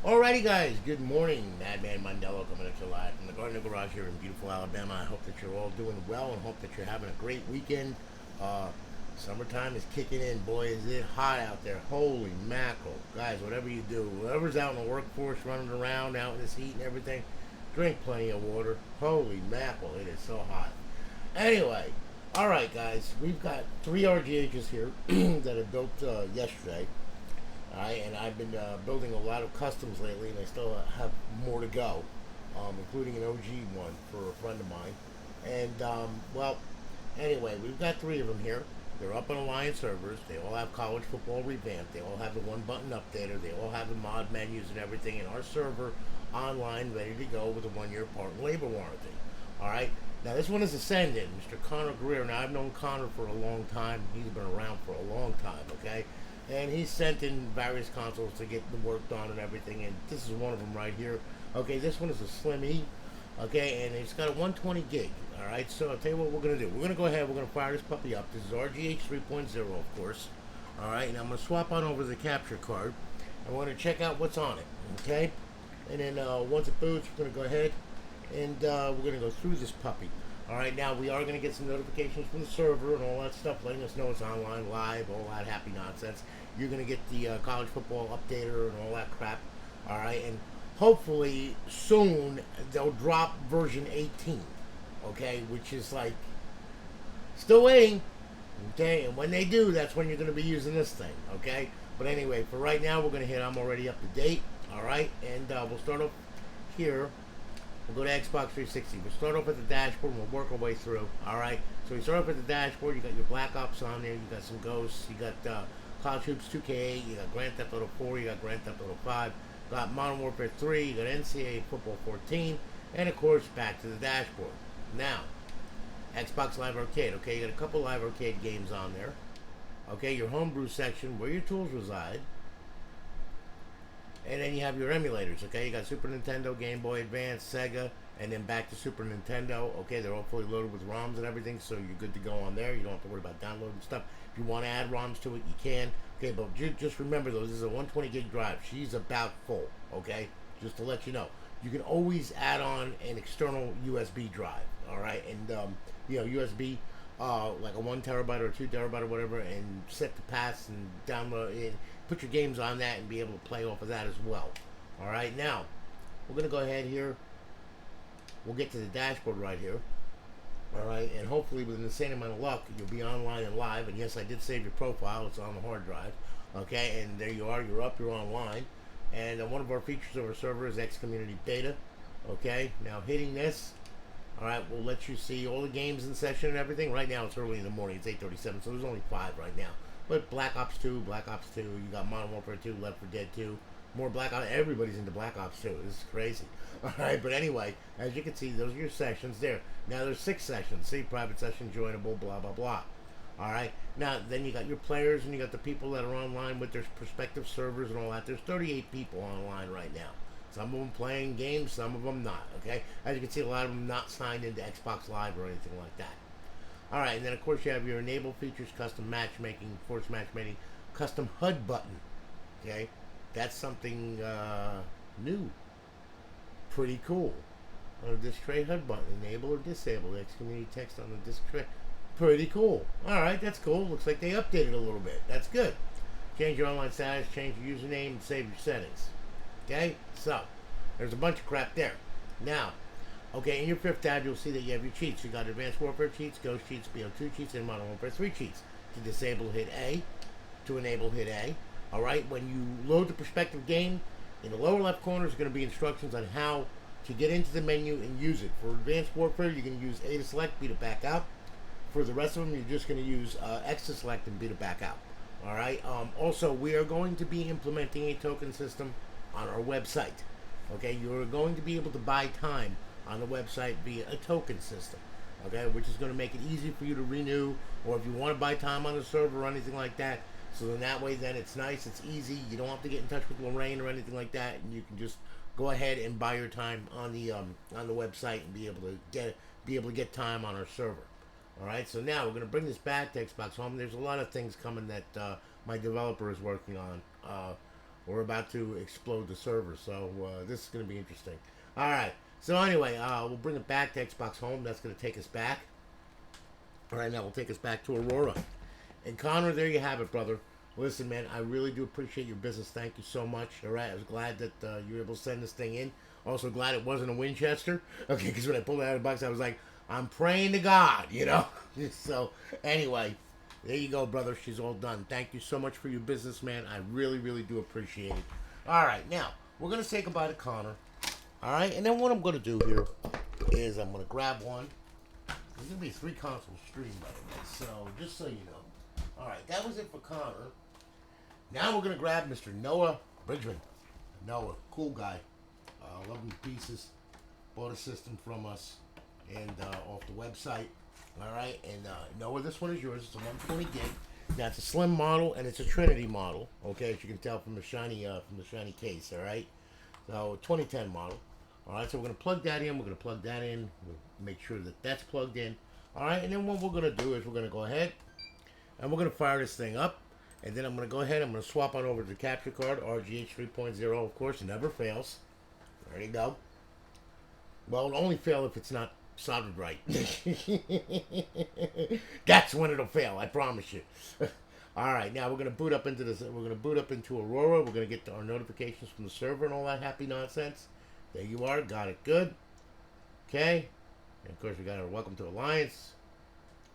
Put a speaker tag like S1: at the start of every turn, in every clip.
S1: Alrighty, guys. Good morning. Madman Mondello coming at you live from the Gardner Garage here in beautiful Alabama. I hope that you're all doing well and hope that you're having a great weekend. Uh, Summertime is kicking in. Boy, is it hot out there. Holy mackerel. Guys, whatever you do, whoever's out in the workforce running around out in this heat and everything, drink plenty of water. Holy mackerel, it is so hot. Anyway, alright, guys. We've got three RGHs here that I built yesterday. And I've been building a lot of customs lately, and I still have more to go, including an OG one for a friend of mine. And, well, anyway, we've got three of them here. They're up on Alliance servers. They all have college football revamped. They all have the one button updater. They all have the mod menus and everything in our server online, ready to go with a 1 year part and labor warranty. All right. Now, this one is Ascendant, Mr. Connor Greer. Now, I've known Connor for a long time. He's been around for a long time, okay? And he's sent in various consoles to get the work done and everything, and this is one of them right here. Okay, this one is a Slim E, okay, and it's got a 120 gig. All right, so I'll tell you what we're gonna do. We're gonna go ahead. We're gonna fire this puppy up. This is RGH 3.0, of course. All right, and I'm gonna swap on over the capture card, and we're gonna check out what's on it. Okay, and then once it boots, we're gonna go ahead and we're gonna go through this puppy. All right, now we are going to get some notifications from the server and all that stuff, letting us know it's online, live, all that happy nonsense. You're going to get the college football updater and all that crap. All right, and hopefully soon they'll drop version 18. Okay, which is like still waiting. Okay, and when they do, that's when you're going to be using this thing. Okay, but anyway, for right now, we're going to hit I'm already up to date. All right, and we'll start off here. We'll go to Xbox 360. We'll start off at the dashboard and we'll work our way through. Alright, so we start off at the dashboard. You got your Black Ops on there. You got some Ghosts. You got College Hoops 2K8. You got Grand Theft Auto 4. You got Grand Theft Auto 5. You got Modern Warfare 3. You got NCAA Football 14. And of course, back to the dashboard. Now, Xbox Live Arcade. Okay, you got a couple Live Arcade games on there. Okay, your homebrew section where your tools reside. And then you have your emulators, okay? You got Super Nintendo, Game Boy Advance, Sega, and then back to Super Nintendo. Okay, they're all fully loaded with ROMs and everything, so you're good to go on there. You don't have to worry about downloading stuff. If you want to add ROMs to it, you can. Okay, but just remember, though, this is a 120 gig drive. She's about full, okay? Just to let you know. You can always add on an external USB drive, all right? And, USB, like a 1 terabyte or a 2 terabyte or whatever, and set the paths and download it. Put your games on that and be able to play off of that as well. All right, now we're gonna go ahead here. We'll get to the dashboard right here. All right, and hopefully with an insane amount of luck, you'll be online and live. And yes, I did save your profile; it's on the hard drive. Okay, and there you are. You're up. You're online. And one of our features of our server is X Community Beta. Okay, now hitting this. All right, we'll let you see all the games in session and everything. Right now, it's early in the morning. It's 8:37, so there's only 5 right now. But Black Ops 2, Black Ops 2, you got Modern Warfare 2, Left 4 Dead 2, more Black Ops. Everybody's into Black Ops 2. This is crazy. All right, but anyway, as you can see, those are your sessions there. Now there's 6 sessions. See, private session, joinable, blah blah blah. All right. Now then you got your players and you got the people that are online with their prospective servers and all that. There's 38 people online right now. Some of them playing games, some of them not. Okay. As you can see, a lot of them not signed into Xbox Live or anything like that. All right, and then of course you have your enable features, custom matchmaking, force matchmaking, custom HUD button. Okay, that's something new, pretty cool. On a disk tray HUD button, enable or disable X community text on the disk tray. Pretty cool. All right, that's cool. Looks like they updated a little bit. That's good. Change your online status, change your username, and save your settings. Okay, so there's a bunch of crap there. Now, okay, in your 5th tab, you'll see that you have your cheats. You got Advanced Warfare cheats, Ghost cheats, BO2 cheats, and Modern Warfare 3 cheats. To disable, hit A. To enable, hit A. All right, when you load the prospective game, in the lower left corner is going to be instructions on how to get into the menu and use it. For Advanced Warfare, you're going to use A to select, B to back out. For the rest of them, you're just going to use X to select and B to back out. All right. Also, we are going to be implementing a token system on our website. Okay, you're going to be able to buy time on the website via a token system, okay, which is going to make it easy for you to renew, or if you want to buy time on the server or anything like that. So then that way, then it's nice, it's easy. You don't have to get in touch with Lorraine or anything like that, and you can just go ahead and buy your time on the website and be able to get time on our server. All right, so now we're going to bring this back to Xbox Home. There's a lot of things coming that my developer is working on. we're about to explode the server. So this is going to be interesting. All right. So anyway, we'll bring it back to Xbox Home. That's going to take us back. All right, now we'll take us back to Aurora. And Connor, there you have it, brother. Listen, man, I really do appreciate your business. Thank you so much. All right, I was glad that you were able to send this thing in. Also glad it wasn't a Winchester. Okay, because when I pulled it out of the box, I was like, I'm praying to God, you know? So, anyway, there you go, brother. She's all done. Thank you so much for your business, man. I really, really do appreciate it. All right, now, we're going to say goodbye to Connor. All right, and then what I'm going to do here is I'm going to grab one. There's going to be a 3-console stream, by the way, so just so you know. All right, that was it for Connor. Now we're going to grab Mr. Noah Bridgman. Noah, cool guy. Love him to pieces. Bought a system from us and off the website. All right, and Noah, this one is yours. It's a 120 gig. Now it's a slim model and it's a Trinity model. Okay, as you can tell from the shiny case. All right, so 2010 model. All right, so we're gonna plug that in. We're gonna plug that in. We'll make sure that that's plugged in. All right, and then what we're gonna do is we're gonna go ahead and we're gonna fire this thing up. And then I'm gonna go ahead. I'm gonna swap on over to the capture card, RGH 3.0. Of course, it never fails. There you go. Well, it'll only fail if it's not soldered right. That's when it'll fail. I promise you. All right, now we're gonna boot up into this. We're gonna boot up into Aurora. We're gonna get our notifications from the server and all that happy nonsense. There you are. Got it. Good. Okay. And of course, we got our welcome to Alliance.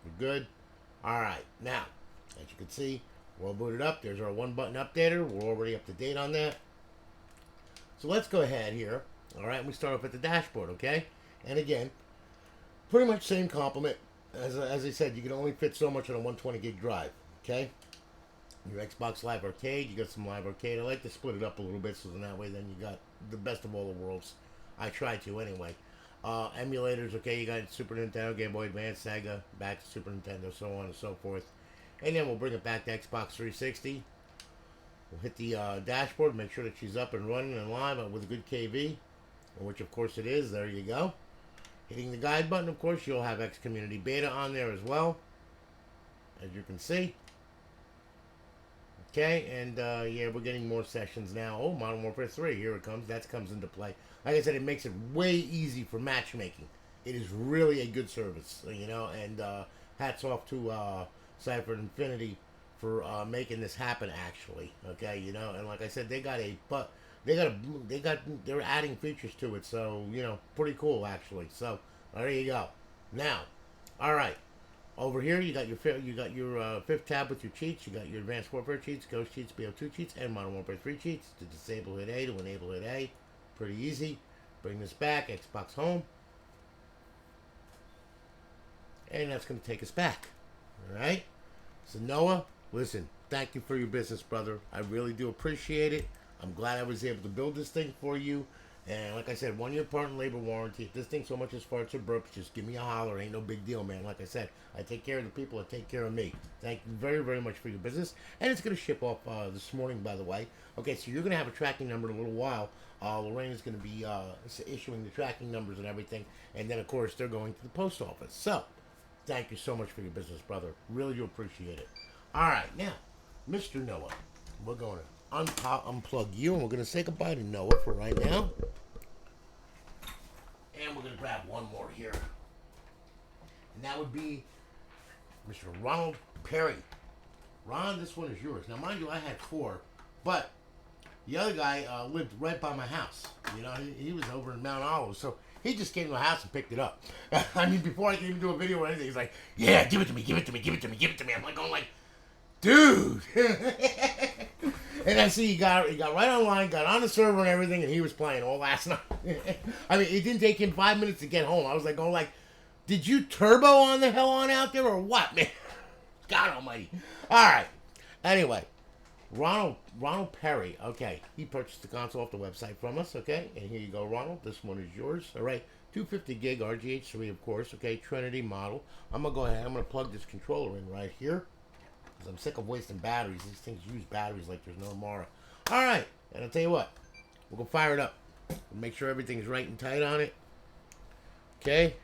S1: We're good. All right. Now, as you can see, we're all booted up. There's our 1-button updater. We're already up to date on that. So let's go ahead here. All right, we start off at the dashboard, okay? And again, pretty much same complement. As I said, you can only fit so much on a 120 gig drive, okay? Your Xbox Live Arcade, you got some Live Arcade. I like to split it up a little bit so that way then you got the best of all the worlds. I try to anyway. Emulators, okay, you got Super Nintendo, Game Boy Advance, Sega, back to Super Nintendo, so on and so forth. And then we'll bring it back to Xbox 360. We'll hit the dashboard, make sure that she's up and running and live with a good KV, which of course it is. There you go. Hitting the guide button, of course, you'll have X Community Beta on there as well, as you can see. Okay, and yeah, we're getting more sessions now. Oh, Modern Warfare 3, here it comes. That comes into play. Like I said, it makes it way easy for matchmaking. It is really a good service, you know, and hats off to Cypher Infinity for making this happen. Actually, okay, you know, and like I said, they're adding features to it, so you know, pretty cool actually. So there you go. Now, all right, over here you got your fifth tab with your cheats. You got your Advanced Warfare cheats, Ghost cheats, BO2 cheats, and Modern Warfare 3 cheats. To disable hit A, to enable hit A. Pretty easy. Bring this back, Xbox Home, and that's going to take us back. All right. So Noah, listen, thank you for your business, brother. I really do appreciate it. I'm glad I was able to build this thing for you. And like I said, 1-year part and labor warranty. If this thing so much as farts or burps, just give me a holler. Ain't no big deal, man. Like I said, I take care of the people that take care of me. Thank you very, very much for your business. And it's going to ship off this morning, by the way. Okay, so you're going to have a tracking number in a little while. Lorraine is going to be issuing the tracking numbers and everything. And then, of course, they're going to the post office. So, thank you so much for your business, brother. Really do appreciate it. All right, now, Mr. Noah, we're going to unplug you, and we're going to say goodbye to Noah for right now. And we're going to grab one more here. And that would be Mr. Ronald Perry. Ron, this one is yours. Now, mind you, I had 4, but the other guy lived right by my house. You know, he was over in Mount Olive, so he just came to my house and picked it up. I mean, before I could even do a video or anything, he's like, yeah, give it to me, give it to me, give it to me, give it to me. I'm like, going like, dude. And I see he got right online, got on the server and everything, and he was playing all last night. I mean, it didn't take him 5 minutes to get home. I was like, going like, did you turbo on the hell on out there or what, man? God almighty. All right. Anyway, Ronald Perry. Okay, he purchased the console off the website from us. Okay, and here you go, Ronald. This one is yours. All right, 250 gig RGH3, of course. Okay, Trinity model. I'm gonna go ahead. I'm gonna plug this controller in right here because I'm sick of wasting batteries. These things use batteries like there's no tomorrow. All right, and I'll tell you what. We're gonna fire it up. Make sure everything's right and tight on it. Okay,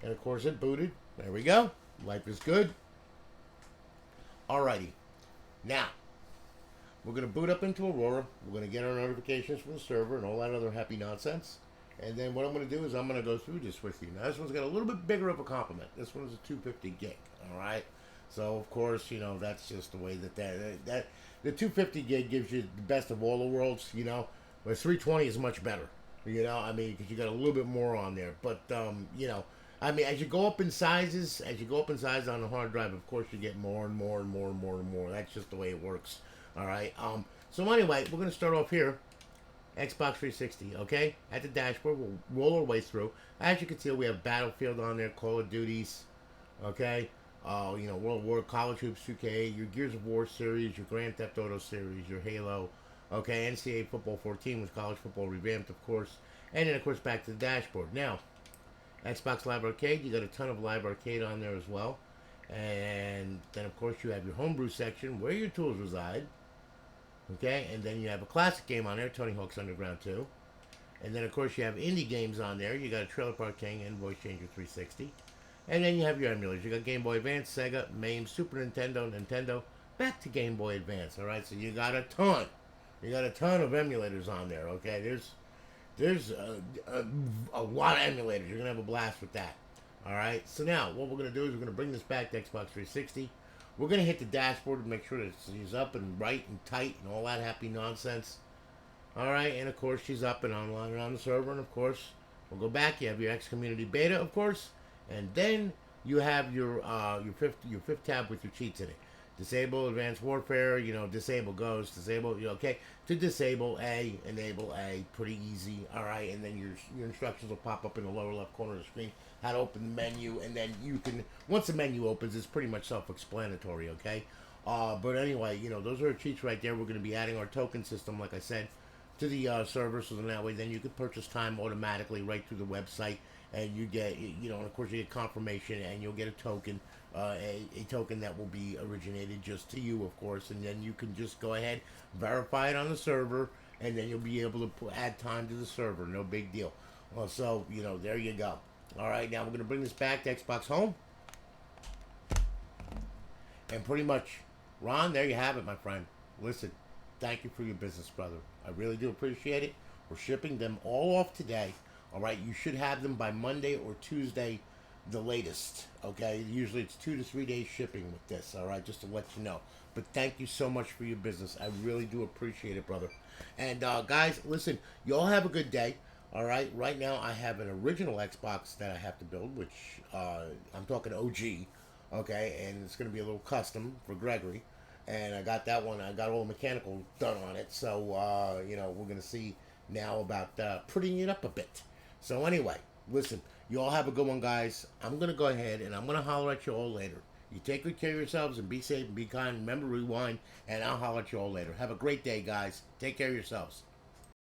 S1: and of course it booted. There we go. Life is good. Alrighty. Now, We're going to boot up into Aurora. We're going to get our notifications from the server and all that other happy nonsense. And then what I'm going to do is I'm going to go through this with you. Now, this one's got a little bit bigger of a complement. This one is a 250 gig, all right? So, of course, you know, that's just the way that the 250 gig gives you the best of all the worlds, you know. But 320 is much better, you know. I mean, because you got a little bit more on there. But, you know, I mean, as you go up in sizes, on the hard drive, of course, you get more and more and more and more and more. That's just the way it works, all right? So, anyway, we're going to start off here. Xbox 360, okay? At the dashboard, we'll roll our way through. As you can see, we have Battlefield on there, Call of Duties, okay? You know, World War, College Hoops 2K, your Gears of War series, your Grand Theft Auto series, your Halo, okay? NCAA Football 14 with college football revamped, of course. And then, of course, back to the dashboard. Now, Xbox Live Arcade, you got a ton of Live Arcade on there as well. And then, of course, you have your homebrew section where your tools reside. Okay, and then you have a classic game on there, Tony Hawk's Underground 2. And then, of course, you have indie games on there. You got a Trailer Park King and Voice Changer 360. And then you have your emulators. You got Game Boy Advance, Sega, MAME, Super Nintendo, Nintendo, back to Game Boy Advance. All right, so you got a ton. You got a ton of emulators on there, okay? There's a lot of emulators. You're going to have a blast with that. All right, so now what we're going to do is we're going to bring this back to Xbox 360. We're going to hit the dashboard to make sure that she's up and right and tight and all that happy nonsense. All right, and of course she's up and online and on the server. And of course, we'll go back. You have your X Community Beta, of course, and then you have your fifth tab with your cheats in it. Disable Advanced Warfare. You know, disable Ghost. Disable. You know, okay. To disable A, enable A. Pretty easy. All right, and then your instructions will pop up in the lower left corner of the screen. How to open the menu, and then you can, once the menu opens, it's pretty much self-explanatory, okay? But anyway, you know, those are our cheats right there. We're going to be adding our token system, like I said, to the server, so that way then you can purchase time automatically right through the website, and you get, you know, and of course you get confirmation, and you'll get a token, a token that will be originated just to you, of course, and then you can just go ahead, verify it on the server, and then you'll be able to add time to the server, no big deal. So, you know, there you go. All right, now we're going to bring this back to Xbox Home. And pretty much, Ron, there you have it, my friend. Listen, thank you for your business, brother. I really do appreciate it. We're shipping them all off today. All right, you should have them by Monday or Tuesday, the latest. Okay, usually it's 2 to 3 days shipping with this. All right, just to let you know. But thank you so much for your business. I really do appreciate it, brother. And guys, listen, you all have a good day. All right, right now I have an original Xbox that I have to build, which I'm talking OG, okay, and it's going to be a little custom for Gregory, and I got that one. I got all the mechanical done on it, so you know, we're going to see now about prettying it up a bit. So anyway, listen, you all have a good one, guys. I'm going to go ahead and I'm going to holler at you all later. You take good care of yourselves and be safe and be kind. Remember, rewind, and I'll holler at you all later. Have a great day, guys. Take care of yourselves.